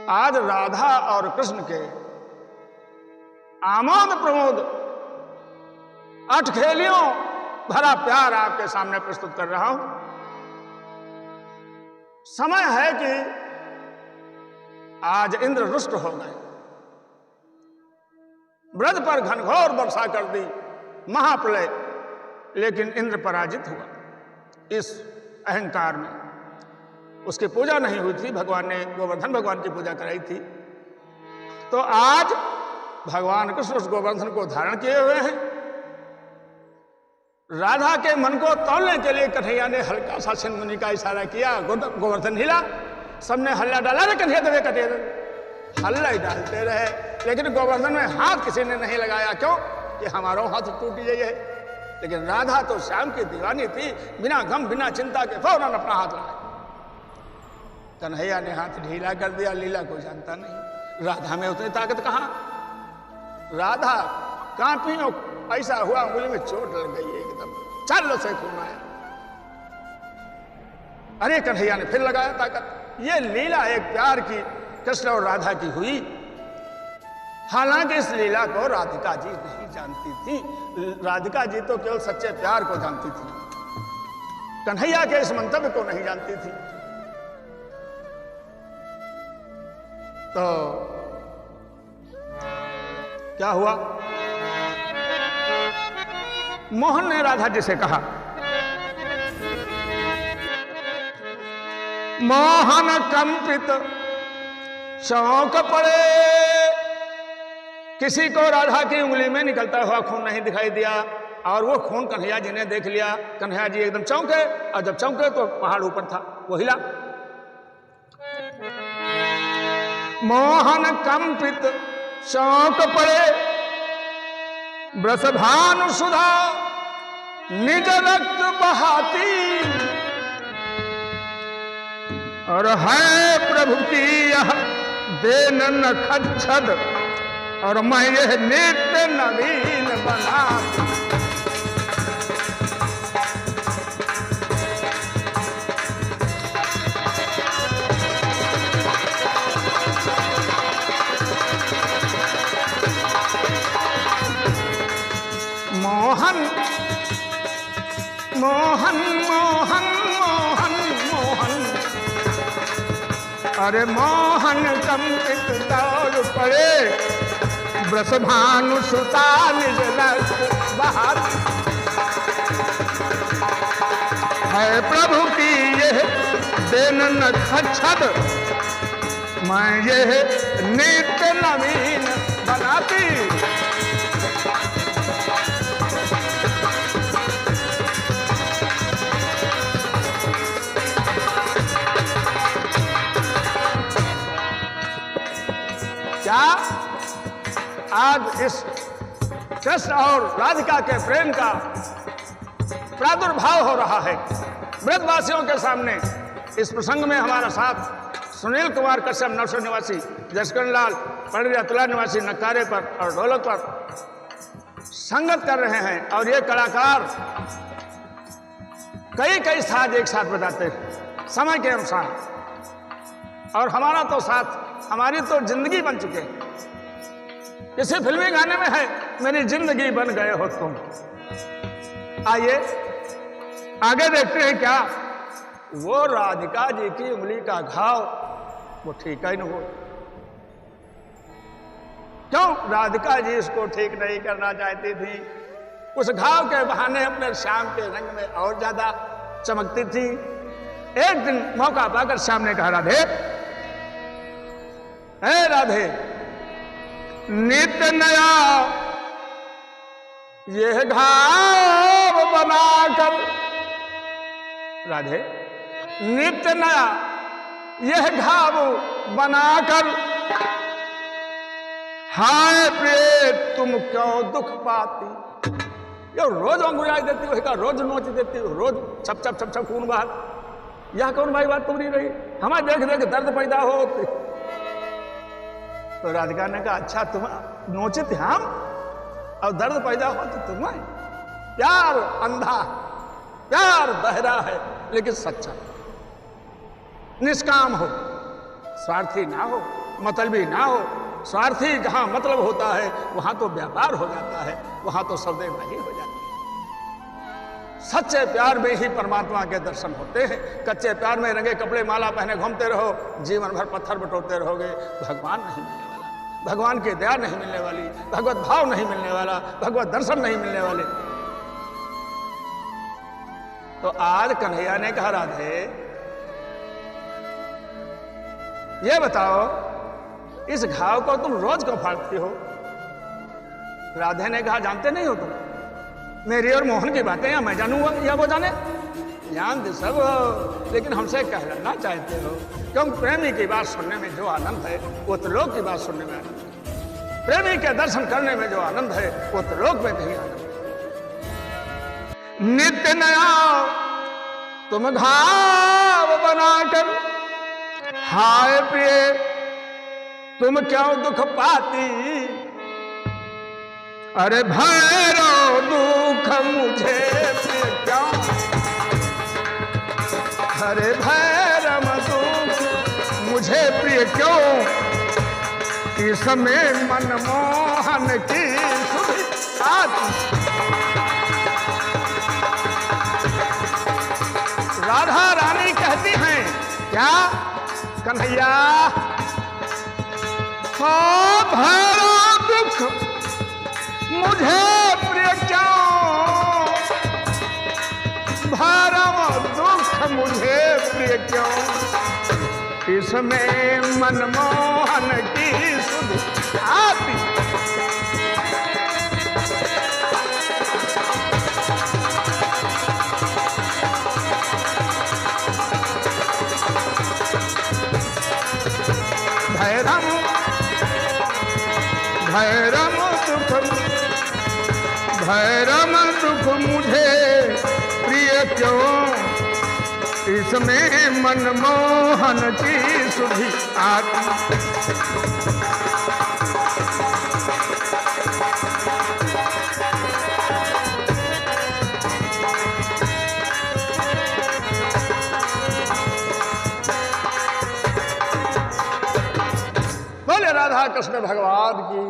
आज राधा और कृष्ण के आमोद प्रमोद अटखेलियों भरा प्यार आपके सामने प्रस्तुत कर रहा हूं। समय है कि आज इंद्र रुष्ट हो गए, ब्रज पर घनघोर वर्षा कर दी, महाप्रलय, लेकिन इंद्र पराजित हुआ इस अहंकार में। उसकी पूजा नहीं हुई थी, भगवान ने गोवर्धन भगवान की पूजा कराई थी। तो आज भगवान कृष्ण उस गोवर्धन को धारण किए हुए हैं। राधा के मन को तोड़ने के लिए कन्हैया ने हल्का सा सिंधुनी का इशारा किया, गोवर्धन हिला, सबने हल्ला डाला, रे कन्हैया दबे कटे, हल्ला ही डालते रहे, लेकिन गोवर्धन में हाथ किसी ने नहीं लगाया। क्यों? कि हमारा हाथ टूट गई है। लेकिन राधा तो श्याम की दीवानी थी, बिना गम बिना चिंता के फौरन अपना हाथ लगाया। कन्हैया ने हाथ ढीला कर दिया, लीला को जानता नहीं। राधा में उतनी ताकत कहां? राधा कांपी और ऐसा हुआ उंगली में चोट लग गई एकदम, चारों से खून आया। अरे कन्हैया ने फिर लगाया ताकत। ये लीला एक प्यार की कृष्ण और राधा की हुई। हालांकि इस लीला को राधिका जी नहीं जानती थी। राधिका जी तो केवल सच्चे प्यार को जानती थी, कन्हैया के इस मंतव्य को नहीं जानती थी। तो क्या हुआ? मोहन ने राधा जी से कहा, मोहन कंपित शौक पड़े। किसी को राधा की उंगली में निकलता हुआ खून नहीं दिखाई दिया, और वो खून कन्हैया जी ने देख लिया। कन्हैया जी एकदम चौंके, और जब चौंके तो पहाड़ ऊपर था, वो हिला। मोहन कंपित शौक पड़े, वृषभानु सुधा निज रक्त बहाती। और है प्रभु की यह देन नखच्छद, और मैं यह नित्य नवीन बनाती। मोहन मोहन मोहन मोहन मोहन, अरे मोहन कंपित दौड़ पड़े, वृषभानु सुता निज रक्त बहाती। है प्रभु की यह देन नखच्छद, मैं यह नित्य नवीन बनाती। क्या आज इस कृष्ण और राधिका के प्रेम का प्रादुर्भाव हो रहा है ब्रजवासियों के सामने। इस प्रसंग में हमारा साथ सुनील कुमार कश्यप नवसर निवासी, जसकरण लाल पंडित अतुला निवासी नक्कारे पर और ढोलक पर संगत कर रहे हैं। और ये कलाकार कई कई साज एक साथ बजाते हैं समय के अनुसार, और हमारा तो साथ, हमारी तो जिंदगी बन चुके हैं। किसी फिल्मी गाने में है, मेरी जिंदगी बन गए हो तुम। आइए आगे देखते हैं क्या वो राधिका जी की उंगली का घाव वो ठीक ही नहीं हो। क्यों राधिका जी इसको ठीक नहीं करना चाहती थी? उस घाव के बहाने अपने श्याम के रंग में और ज्यादा चमकती थी। एक दिन मौका पाकर श्याम ने कहा, राधे हे राधे, नित्य नया यह घाव बनाकर, राधे नित्य नया यह घाव बनाकर, हाय प्रिय तुम क्यों दुख पाती। ये रोज अंगुरियाई देती हो, रोज नोच देती हो, रोज छप छप छप छप खून बहा। यह कौन भाई बात तुम्हारी रही? हमें देख देख दर्द पैदा हो। तो राधिका ने कहा, अच्छा तुम नोचित हम और दर्द पैदा हो तो तुम्हें? प्यार अंधा, प्यार बहरा है लेकिन सच्चा, निष्काम हो, स्वार्थी ना हो। मतलबी ना हो। स्वार्थी जहां मतलब होता है वहां तो व्यापार हो जाता है, वहां तो सौदेबाजी हो जाती है। सच्चे प्यार में ही परमात्मा के दर्शन होते हैं। कच्चे प्यार में रंगे कपड़े माला पहने घूमते रहो, जीवन भर पत्थर बटोरते रहोगे, भगवान नहीं मिलने वाला, भगवान की दया नहीं मिलने वाली, भगवत भाव नहीं मिलने वाला, भगवत दर्शन नहीं मिलने वाले। तो आज कन्हैया ने कहा, राधे ये बताओ इस घाव को तुम रोज क्यों फाड़ती हो? राधे ने कहा, जानते नहीं हो तुम मेरी और मोहन की बातें, या मैं जानूंगा या वो जाने? जानते सब हो, लेकिन हमसे कहना चाहते हो। क्योंकि प्रेमी की बात सुनने में जो आनंद है वो त्रिलोक की बात सुनने में आनंद है। प्रेमी के दर्शन करने में जो आनंद है वो त्रिलोक में कहीं आनंद है। नित्य नया तुम घाव बनाकर, हाय प्रिय तुम क्यों दुख पाती? अरे भैरव दुख मुझे क्यों, अरे भैरव दुख मुझे प्रिय क्यों? इसमें मनमोहन की सुधि आती। राधा रानी कहती हैं, क्या कन्हैया भैरव दुख मुझे प्रिय क्यों? भैरव दुख मुझे प्रिय क्यों? इसमें मनमोहन की सुध आती। भैरव दुख मुझे प्रिय क्यों? इसमें मनमोहन की सुधि आती। बोले राधा कृष्ण भगवान की